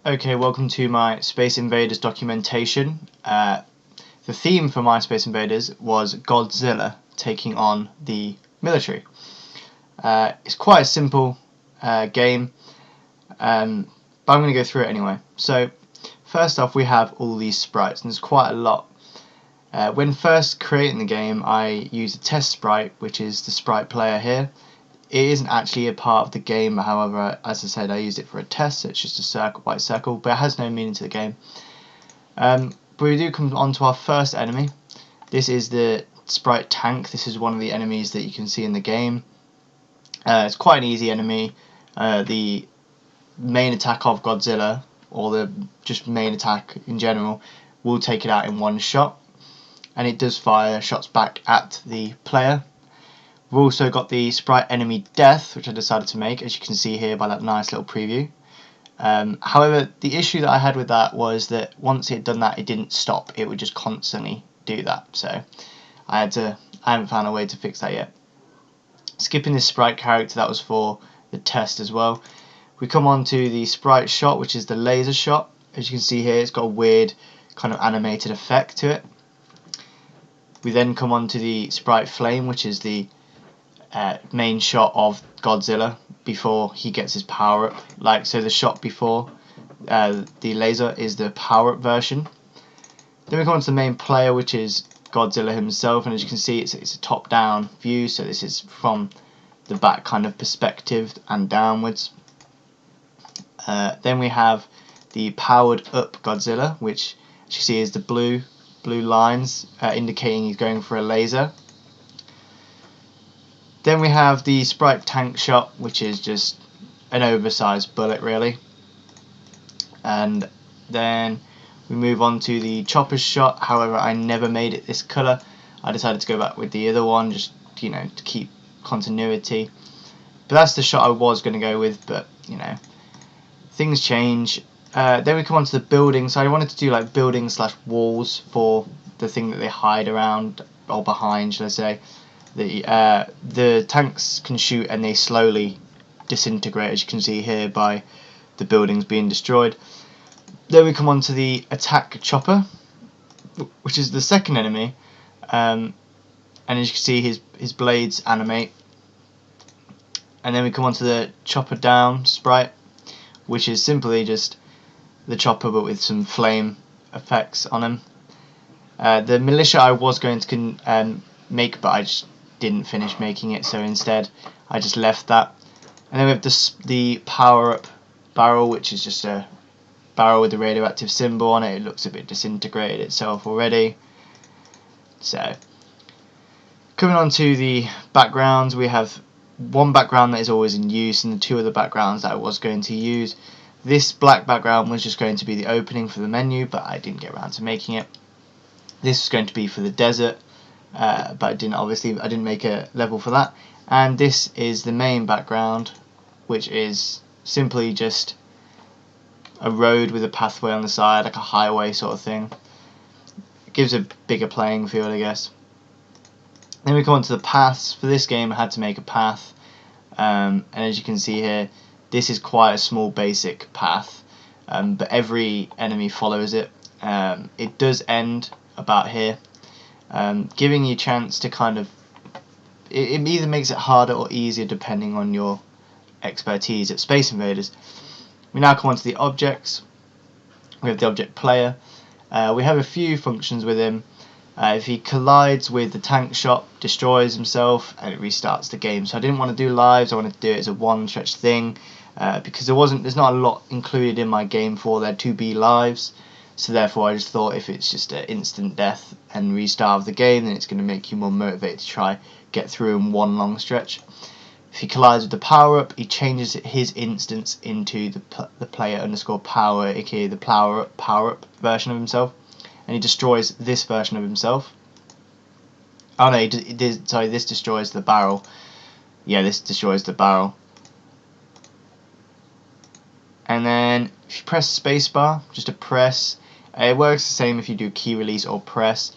Okay, welcome to my Space Invaders documentation. The theme for my Space Invaders was Godzilla taking on the military. It's quite a simple game, but I'm going to go through it anyway. So, first off, we have all these sprites, and there's quite a lot. When first creating the game, I used a test sprite, which is the sprite player here. It isn't actually a part of the game, however, as I said, I used it for a test, so it's just a circle, white circle, but it has no meaning to the game. But we do come on to our first enemy. This is the sprite tank. This is one of the enemies that you can see in the game. It's quite an easy enemy. The main attack of Godzilla, or the just main attack in general, will take it out in one shot, and it does fire shots back at the player. We've also got the sprite enemy death, which I decided to make, as you can see here by that nice little preview. However, the issue that I had with that was that once it had done that, it didn't stop. It would just constantly do that. So I haven't found a way to fix that yet. Skipping this sprite character, that was for the test as well. We come on to the sprite shot, which is the laser shot. As you can see here, it's got a weird kind of animated effect to it. We then come on to the sprite flame, which is the main shot of Godzilla before he gets his power up. So the shot before the laser is the power up version. Then we come on to the main player, which is Godzilla himself, and as you can see, it's a top down view, so this is from the back kind of perspective and downwards. Then we have the powered up Godzilla, which as you see is the blue lines indicating he's going for a laser. Then we have the sprite tank shot, which is just an oversized bullet really. And then we move on to the chopper shot. However, I never made it this colour. I decided to go back with the other one, just to keep continuity. But that's the shot I was going to go with, but things change. Then we come on to the building. So I wanted to do like building / walls for the thing that they hide around or behind, should I say. The tanks can shoot and they slowly disintegrate, as you can see here by the buildings being destroyed. Then we come on to the attack chopper, which is the second enemy, and as you can see his blades animate. And then we come on to the chopper down sprite, which is simply just the chopper but with some flame effects on him. The militia I was going to make, but I just didn't finish making it, so instead I just left that. And then we have the power up barrel, which is just a barrel with a radioactive symbol on it. It looks a bit disintegrated itself already. So coming on to the backgrounds, we have one background that is always in use and the two other backgrounds that I was going to use. This black background was just going to be the opening for the menu, but I didn't get around to making it. This was going to be for the desert, but I didn't make a level for that. And this is the main background, which is simply just a road with a pathway on the side, like a highway sort of thing. It gives a bigger playing field, I guess. Then we come on to the paths. For this game I had to make a path, and as you can see here, this is quite a small basic path, but every enemy follows it. It does end about here, giving you a chance to kind of, it either makes it harder or easier depending on your expertise at Space Invaders. We now come on to the objects. We have the object player. We have a few functions with him. If he collides with the tank shot, destroys himself and it restarts the game. So I didn't want to do lives, I wanted to do it as a one stretch thing, because there's not a lot included in my game for there to be lives. So therefore I just thought if it's just an instant death and restart of the game, then it's going to make you more motivated to try get through in one long stretch. If he collides with the power up, he changes his instance into the player underscore power, aka the power up version of himself, and he destroys this version of himself. Oh no, this destroys the barrel. Yeah, this destroys the barrel. And then if you press spacebar, just a press, it works the same if you do key release or press.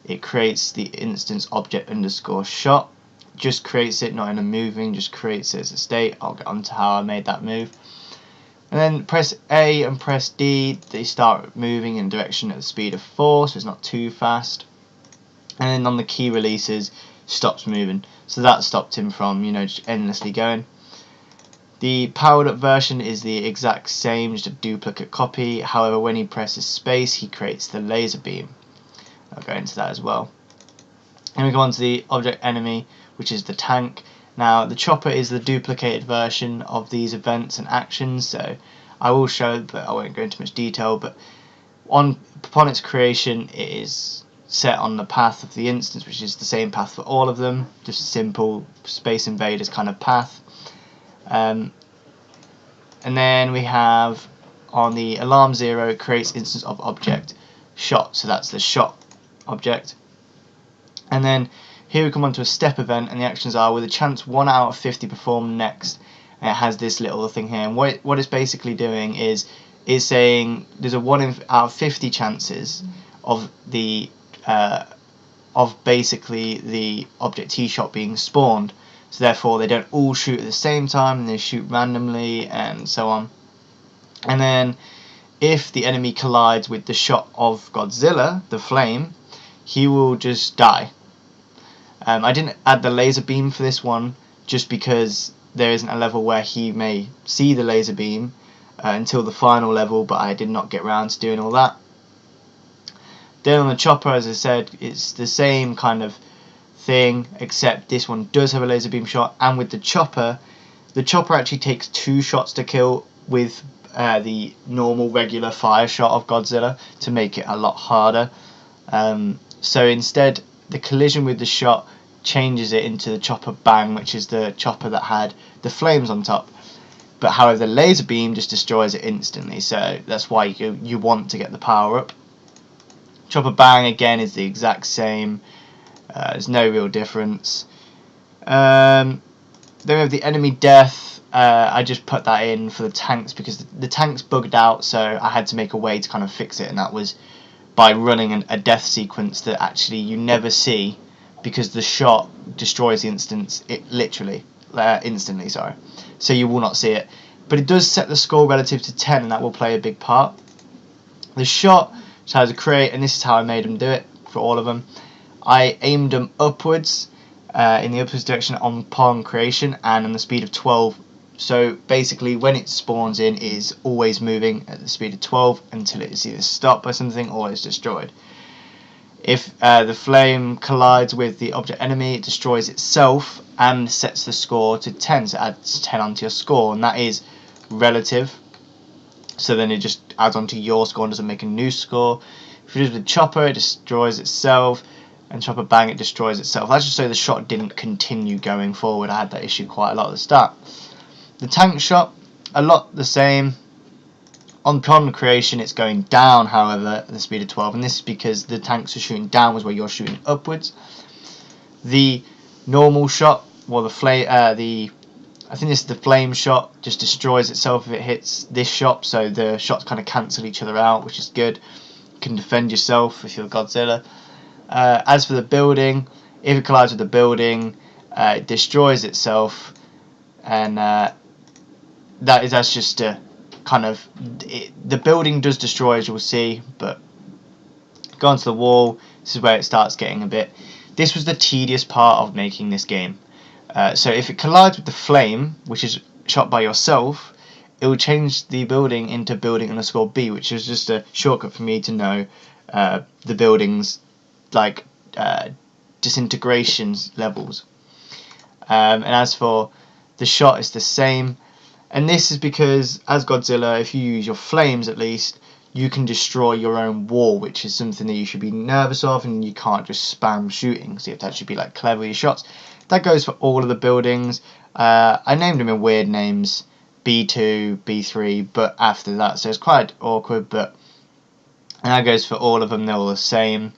It creates the instance object underscore shot. Just creates it, not in a moving, just creates it as a state. I'll get on to how I made that move. And then press A and press D, they start moving in a direction at the speed of 4, so it's not too fast. And then on the key releases, stops moving. So that stopped him from, just endlessly going. The powered up version is the exact same, just a duplicate copy. However, when he presses space, he creates the laser beam. I'll go into that as well. And we go on to the object enemy, which is the tank. Now, the chopper is the duplicated version of these events and actions, so I will show, but I won't go into much detail. But upon its creation, it is set on the path of the instance, which is the same path for all of them, just a simple Space Invaders kind of path. And then we have on the alarm 0, creates instance of object shot, so that's the shot object. And then here we come on to a step event, and the actions are with a chance 1 out of 50 perform next, and it has this little thing here. And what it's basically doing is saying there's a 1 out of 50 chances of the basically the object T shot being spawned. So therefore they don't all shoot at the same time, and they shoot randomly and so on. And then if the enemy collides with the shot of Godzilla, the flame, he will just die. I didn't add the laser beam for this one just because there isn't a level where he may see the laser beam until the final level, but I did not get around to doing all that. Then on the chopper, as I said, it's the same kind of thing, except this one does have a laser beam shot, and with the chopper actually takes 2 shots to kill with the normal regular fire shot of Godzilla to make it a lot harder. So instead, the collision with the shot changes it into the chopper bang, which is the chopper that had the flames on top. But however, the laser beam just destroys it instantly, so that's why you want to get the power up. Chopper bang again is the exact same. There's no real difference. Then we have the enemy death. I just put that in for the tanks because the tanks bugged out, so I had to make a way to kind of fix it, and that was by running a death sequence that actually you never see because the shot destroys the instance instantly, sorry. So you will not see it. But it does set the score relative to 10, and that will play a big part. The shot has a create, and this is how I made them do it for all of them. I aimed them upwards in the upwards direction upon creation and on the speed of 12. So basically when it spawns in, it is always moving at the speed of 12 until it is either stopped by something or is destroyed. If the flame collides with the object enemy, it destroys itself and sets the score to 10, so it adds 10 onto your score, and that is relative. So then it just adds onto your score and doesn't make a new score. If it is with chopper, it destroys itself, and chopper bang, it destroys itself. That's just so the shot didn't continue going forward. I had that issue quite a lot at the start. The tank shot, a lot the same. Upon creation, it's going down, however, at the speed of 12, and this is because the tanks are shooting downwards where you're shooting upwards. The normal shot, well, I think this is the flame shot, just destroys itself if it hits this shot, so the shots kind of cancel each other out, which is good. You can defend yourself if you're Godzilla. As for the building, if it collides with the building, it destroys itself, and that's just a kind of the building does destroy, as you'll see, but go onto the wall. This is where it starts getting a bit. This was the tedious part of making this game. So if it collides with the flame, which is shot by yourself, it will change the building into building_B, which is just a shortcut for me to know the building's like disintegration levels. And as for the shot, it's the same. And this is because, as Godzilla, if you use your flames at least, you can destroy your own wall, which is something that you should be nervous of, and you can't just spam shooting, so you have to actually be like clever with your shots. That goes for all of the buildings. I named them in weird names, B2, B3, but after that, so it's quite awkward, and that goes for all of them, they're all the same.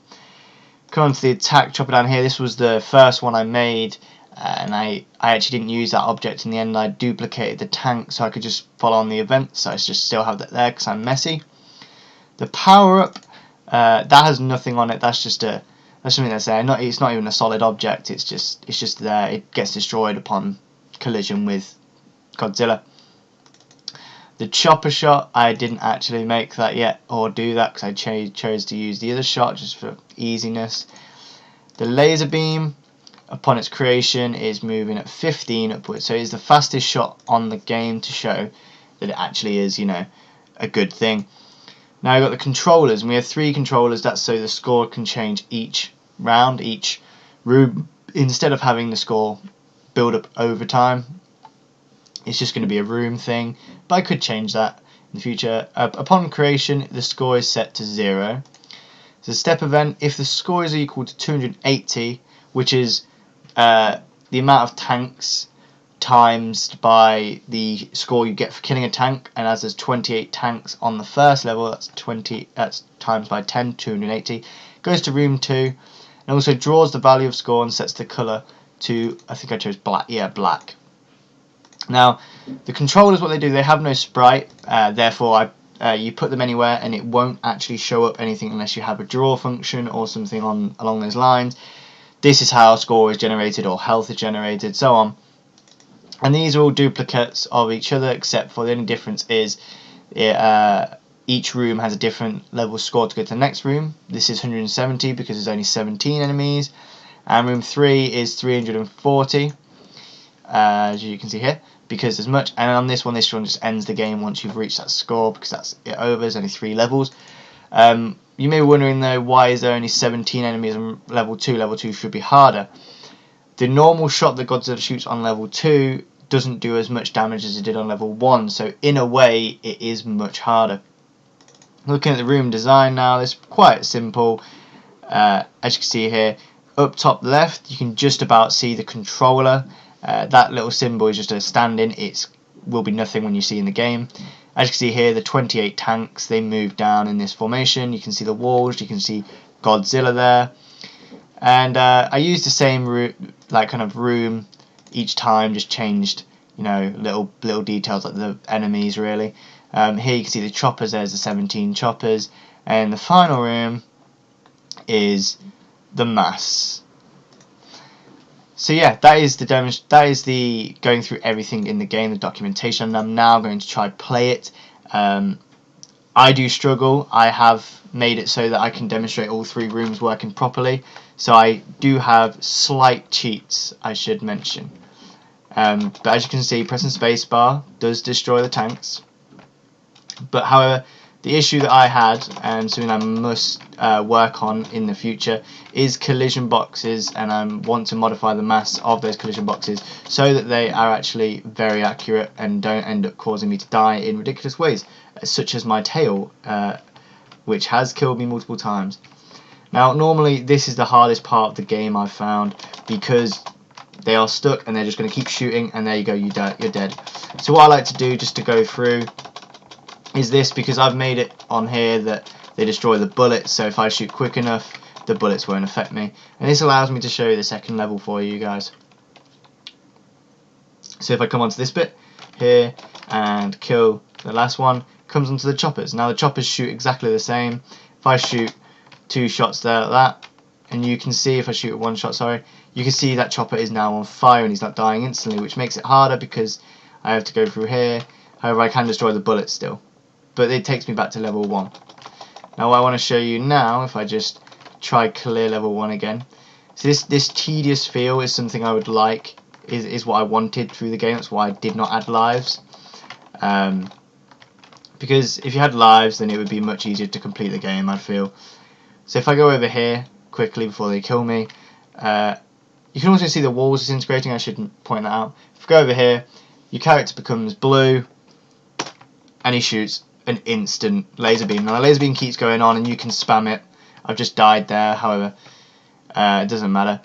Come on to the attack chopper down here. This was the first one I made, and I actually didn't use that object in the end. I duplicated the tank so I could just follow on the event, so I just still have that there because I'm messy. The power up, that has nothing on it. That's something that's there. It's not even a solid object. It's just there. It gets destroyed upon collision with Godzilla. The chopper shot, I didn't actually make that yet or do that because I chose to use the other shot just for easiness. The laser beam, upon its creation, is moving at 15 upwards, so it's the fastest shot on the game to show that it actually is, you know, a good thing. Now we've got the controllers, and we have 3 controllers. That's so the score can change each round, each room. Instead of having the score build up over time, it's just going to be a room thing, but I could change that in the future. Upon creation, the score is set to 0. So step event, if the score is equal to 280, which is the amount of tanks times by the score you get for killing a tank, and as there's 28 tanks on the first level, that's times by 10, 280, goes to room 2, and also draws the value of score and sets the colour to, I think I chose black, yeah, black. Now, the controllers, what they do, they have no sprite, therefore you put them anywhere and it won't actually show up anything unless you have a draw function or something along those lines. This is how score is generated or health is generated, so on. And these are all duplicates of each other, except for the only difference is each room has a different level score to go to the next room. This is 170 because there's only 17 enemies, and room 3 is 340, as you can see here, because there's much. And on this one just ends the game once you've reached that score, because that's it over. There's only 3 levels. You may be wondering though, why is there only 17 enemies on level 2? Level 2 should be harder. The normal shot that Godzilla shoots on level 2 doesn't do as much damage as it did on level 1, so in a way it is much harder. Looking at the room design now, it's quite simple. As you can see here, up top left you can just about see the controller. That little symbol is just a stand-in. It will be nothing when you see in the game. As you can see here, the 28 tanks, they move down in this formation. You can see the walls, you can see Godzilla there. And I used the same room each time, just changed, you know, little details like the enemies really. Here you can see the choppers. There's the 17 choppers, and the final room is the mass. So yeah, that is the going through everything in the game, the documentation. And I'm now going to try play it. I do struggle. I have made it so that I can demonstrate all 3 rooms working properly. So I do have slight cheats, I should mention. But as you can see, pressing spacebar does destroy the tanks. But however, the issue that I had, and something I must work on in the future, is collision boxes, and I want to modify the mass of those collision boxes so that they are actually very accurate and don't end up causing me to die in ridiculous ways, such as my tail, which has killed me multiple times. Now, normally this is the hardest part of the game I've found, because they are stuck and they're just going to keep shooting, and there you go, you're dead. So what I like to do, just to go through, is this, because I've made it on here that they destroy the bullets, so if I shoot quick enough, the bullets won't affect me. And this allows me to show you the second level for you guys. So if I come onto this bit here and kill the last one, comes onto the choppers. Now the choppers shoot exactly the same. If I shoot 2 shots there like that, and you can see, if I shoot 1 shot, sorry, you can see that chopper is now on fire and he's not dying instantly, which makes it harder because I have to go through here. However, I can destroy the bullets still, but it takes me back to level 1. Now what I want to show you now, if I just try clear level 1 again, so this tedious feel is something I would like, is what I wanted through the game. That's why I did not add lives, because if you had lives then it would be much easier to complete the game, I feel. So if I go over here quickly before they kill me, you can also see the walls disintegrating. I shouldn't point that out. If I go over here, your character becomes blue and he shoots an instant laser beam. Now the laser beam keeps going on and you can spam it. I've just died there, however, it doesn't matter.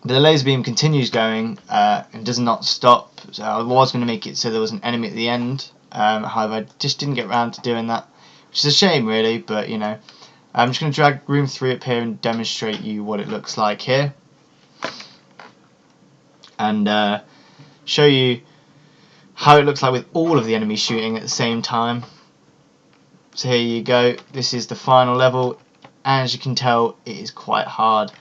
But the laser beam continues going and does not stop. So I was going to make it so there was an enemy at the end, however I just didn't get around to doing that, which is a shame really, but you know. I'm just going to drag room 3 up here and demonstrate you what it looks like here, and show you how it looks like with all of the enemies shooting at the same time. So here you go, this is the final level, and as you can tell it is quite hard.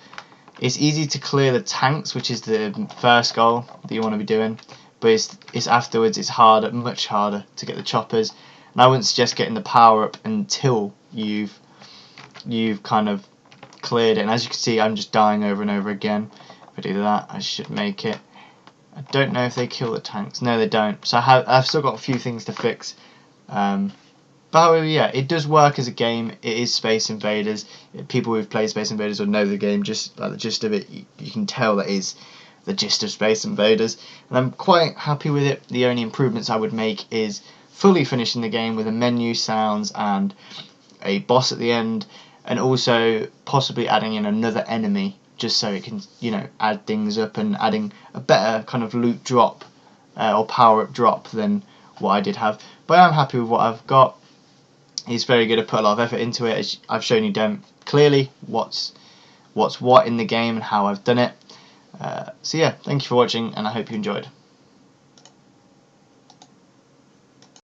It's easy to clear the tanks, which is the first goal that you want to be doing, but it's afterwards, it's harder, much harder to get the choppers. And I wouldn't suggest getting the power up until you've kind of cleared it. And as you can see, I'm just dying over and over again. If I do that, I should make it. I don't know if they kill the tanks. No, they don't. So I've still got a few things to fix. But however, yeah, it does work as a game. It is Space Invaders. People who've played Space Invaders will know the game, just like the gist of it. You can tell that is the gist of Space Invaders. And I'm quite happy with it. The only improvements I would make is fully finishing the game with a menu, sounds, and a boss at the end. And also possibly adding in another enemy, just so it can, you know, add things up and adding a better kind of loot drop or power up drop than what I did have. But I'm happy with what I've got. It's very good. I put a lot of effort into it. As I've shown you clearly what's what in the game and how I've done it. So yeah, thank you for watching, and I hope you enjoyed.